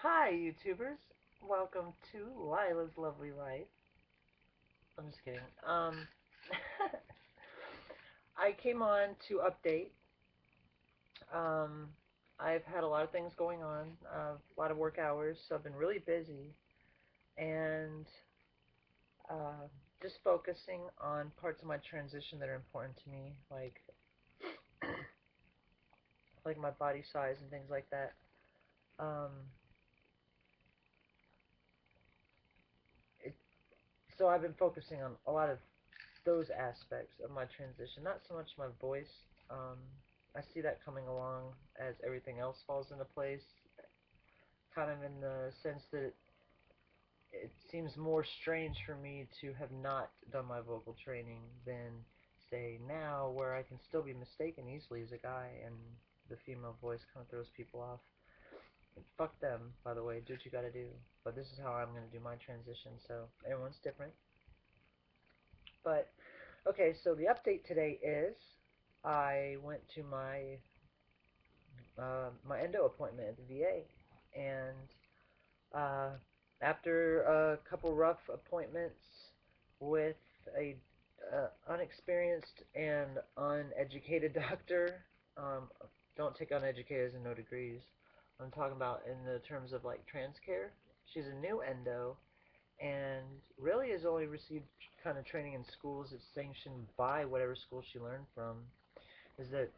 Hi, YouTubers. Welcome to Lila's Lovely Life. I'm just kidding. I came on to update. Um, I've had a lot of things going on, a lot of work hours, so I've been really busy, and uh, just focusing on parts of my transition that are important to me, like my body size and things like that. Um, it, so I've been focusing on a lot of those aspects of my transition, not so much my voice. Um, I see that coming along as everything else falls into place, kind of in the sense that it seems more strange for me to have not done my vocal training than, say, now, where I can still be mistaken easily as a guy, and the female voice kind of throws people off. And fuck them, by the way, do what you gotta do. But this is how I'm gonna do my transition, so everyone's different. But okay, so the update today is I went to my endo appointment at the VA, and uh, after a couple rough appointments with a unexperienced and uneducated doctor, um, don't take uneducated as in no degrees. I'm talking about in the terms of like trans care. She's a new endo, and really has only received kind of training in schools that's sanctioned by whatever school she learned from. Is that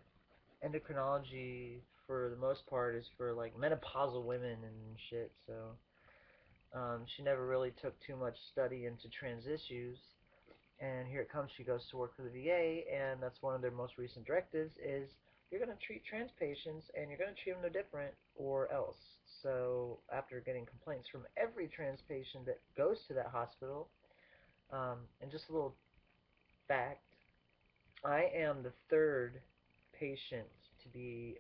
endocrinology for the most part is for like menopausal women and shit. So she never really took too much study into trans issues. And here it comes. She goes to work for the VA, and that's one of their most recent directives: is you're going to treat trans patients, and you're going to treat them no different, or else. So after getting complaints from every trans patient that goes to that hospital, and just a little fact, I am the third patient to be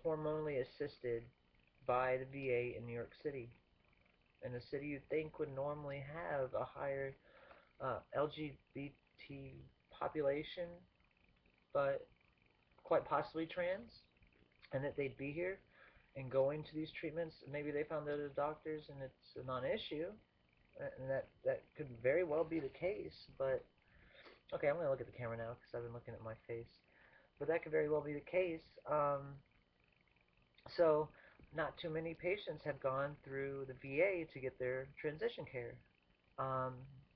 hormonally assisted by the VA in New York City. In a city you'd think would normally have a higher LGBT population, but quite possibly trans, and that they'd be here and going to these treatments. Maybe they found other doctors and it's a non-issue, and that could very well be the case. But okay, I'm going to look at the camera now because I've been looking at my face. But that could very well be the case. So not too many patients have gone through the VA to get their transition care. Um,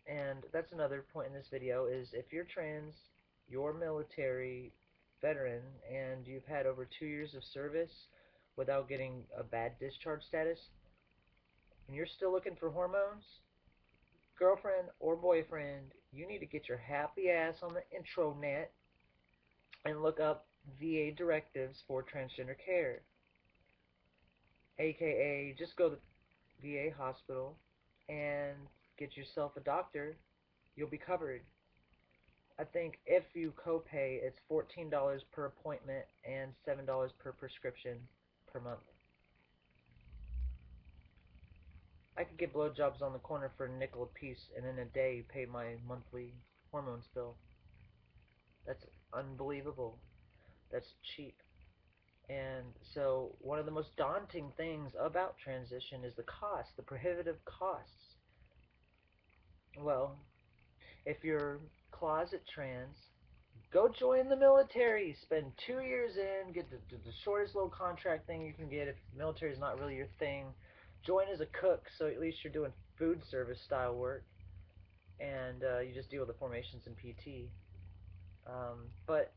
and that's another point in this video is if you're trans, you're military veteran, and you've had over 2 years of service without getting a bad discharge status, and you're still looking for hormones, girlfriend or boyfriend, you need to get your happy ass on the intranet and look up VA directives for transgender care. AKA, just go to the VA hospital and get yourself a doctor. You'll be covered. I think if you copay, it's $14 per appointment and $7 per prescription per month. I could get blowjobs on the corner for a nickel a piece and in a day pay my monthly hormones bill. That's unbelievable. That's cheap. And so one of the most daunting things about transition is the cost, the prohibitive costs. Well, if you're closet trans, go join the military. Spend 2 years in, get the shortest little contract thing you can get if the military is not really your thing. Join as a cook, so at least you're doing food service style work, and you just deal with the formations and PT. But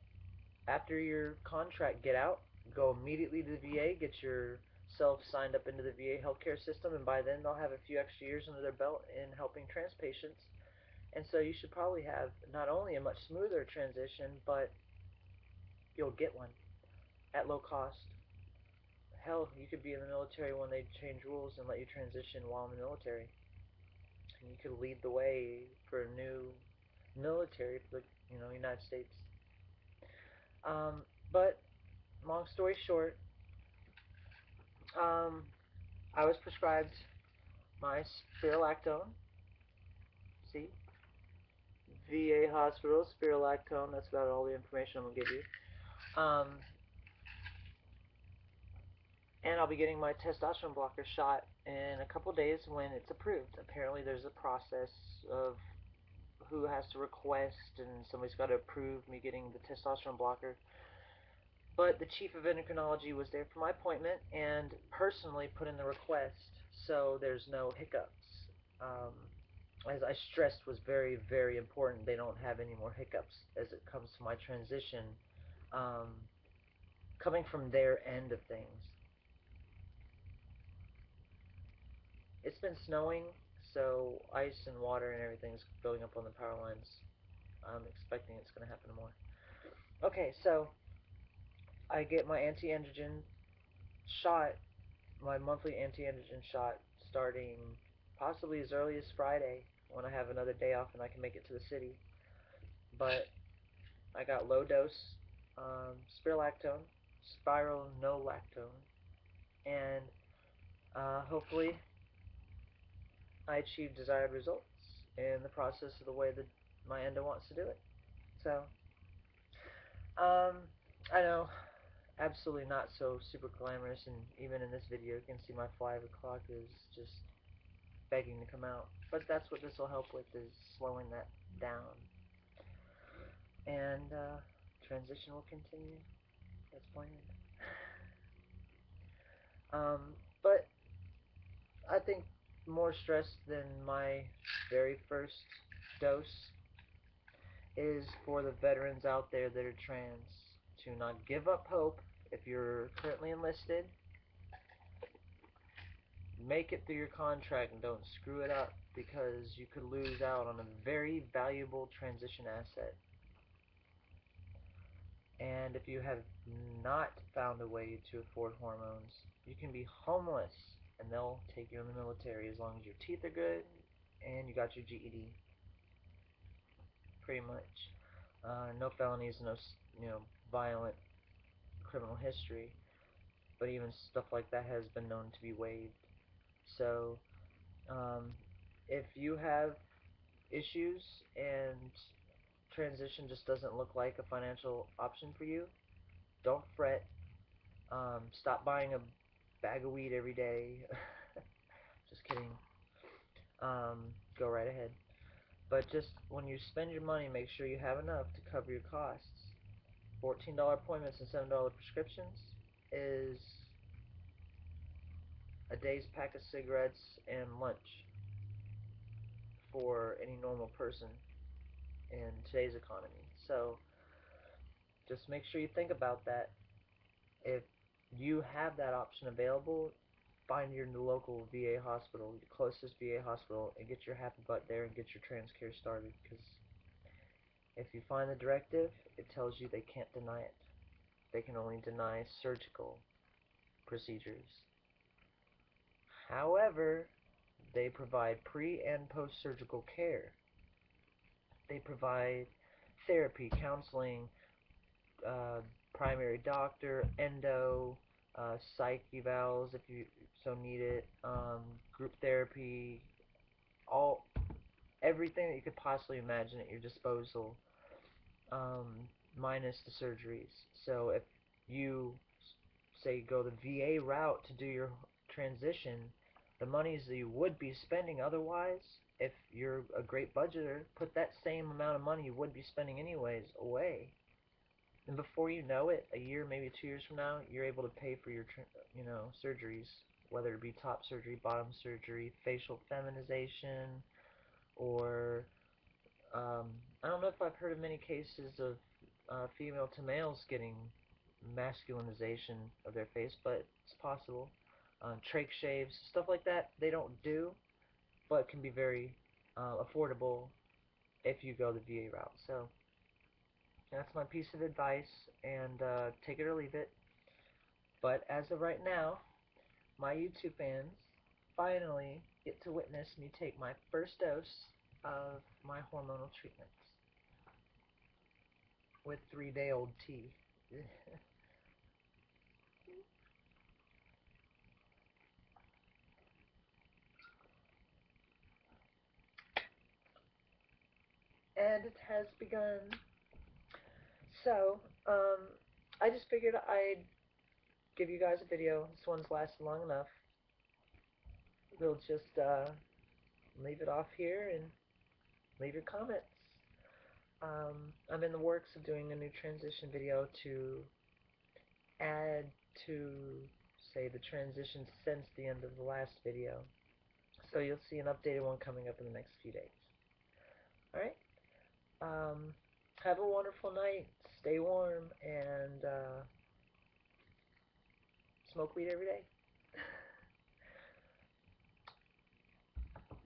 after your contract, get out, go immediately to the VA, get yourself signed up into the VA healthcare system, and by then they'll have a few extra years under their belt in helping trans patients. And so you should probably have not only a much smoother transition, but you'll get one at low cost. Hell, you could be in the military when they change rules and let you transition while in the military. And you could lead the way for a new military for the United States. But long story short, I was prescribed my spironolactone. See, VA hospital spironolactone. That's about all the information I'm gonna give you. Um, And I'll be getting my testosterone blocker shot in a couple days when it's approved. Apparently, there's a process of who has to request, and somebody's got to approve me getting the testosterone blocker. But the chief of endocrinology was there for my appointment and personally put in the request, so there's no hiccups. Um, as I stressed, was very, very important. They don't have any more hiccups as it comes to my transition, um, coming from their end of things. It's been snowing, so ice and water and everything's building up on the power lines. I'm expecting it's going to happen more. Okay, so I get my anti-androgen shot, my monthly anti-androgen shot, starting possibly as early as Friday when I have another day off and I can make it to the city. But I got low dose spironolactone, spironolactone, and hopefully I achieve desired results in the process of the way that my endo wants to do it. So, I know, absolutely not so super glamorous, and even in this video you can see my 5 o'clock is just begging to come out. But that's what this will help with, is slowing that down. And transition will continue as planned. But I think more stress than my very first dose is for the veterans out there that are trans to not give up hope. If you're currently enlisted, make it through your contract and don't screw it up, because you could lose out on a very valuable transition asset. And if you have not found a way to afford hormones, you can be homeless and they'll take you in the military as long as your teeth are good and you got your GED. Pretty much. No felonies, no violent criminal history, but even stuff like that has been known to be waived. So, if you have issues and transition just doesn't look like a financial option for you, don't fret. Stop buying a bag of weed every day. Just kidding. Go right ahead. But just when you spend your money, make sure you have enough to cover your costs. $14 appointments and $7 prescriptions is a day's pack of cigarettes and lunch for any normal person in today's economy. So just make sure you think about that. If you have that option available, find your local VA hospital, your closest VA hospital, and get your happy butt there and get your trans care started. Because if you find the directive, it tells you they can't deny it. They can only deny surgical procedures. However, they provide pre and post surgical care. They provide therapy, counseling, primary doctor, endo, psych evals if you so need it, group therapy, all everything that you could possibly imagine at your disposal, um, minus the surgeries. So if you say go the VA route to do your transition, the monies that you would be spending otherwise, if you're a great budgeter, put that same amount of money you would be spending anyways away. And before you know it, a year, maybe 2 years from now, you're able to pay for your, surgeries, whether it be top surgery, bottom surgery, facial feminization, or I don't know if I've heard of many cases of female to males getting masculinization of their face, but it's possible. Trach shaves, stuff like that, they don't do, but can be very affordable if you go the VA route. So that's my piece of advice, and take it or leave it. But as of right now, my YouTube fans finally get to witness me take my first dose of my hormonal treatments with 3-day-old tea. And it has begun. So, I just figured I'd give you guys a video. This one's lasted long enough. We'll just leave it off here and leave your comments. I'm in the works of doing a new transition video to add to, say, the transition since the end of the last video. So you'll see an updated one coming up in the next few days. Alright? Have a wonderful night. Stay warm and smoke weed every day.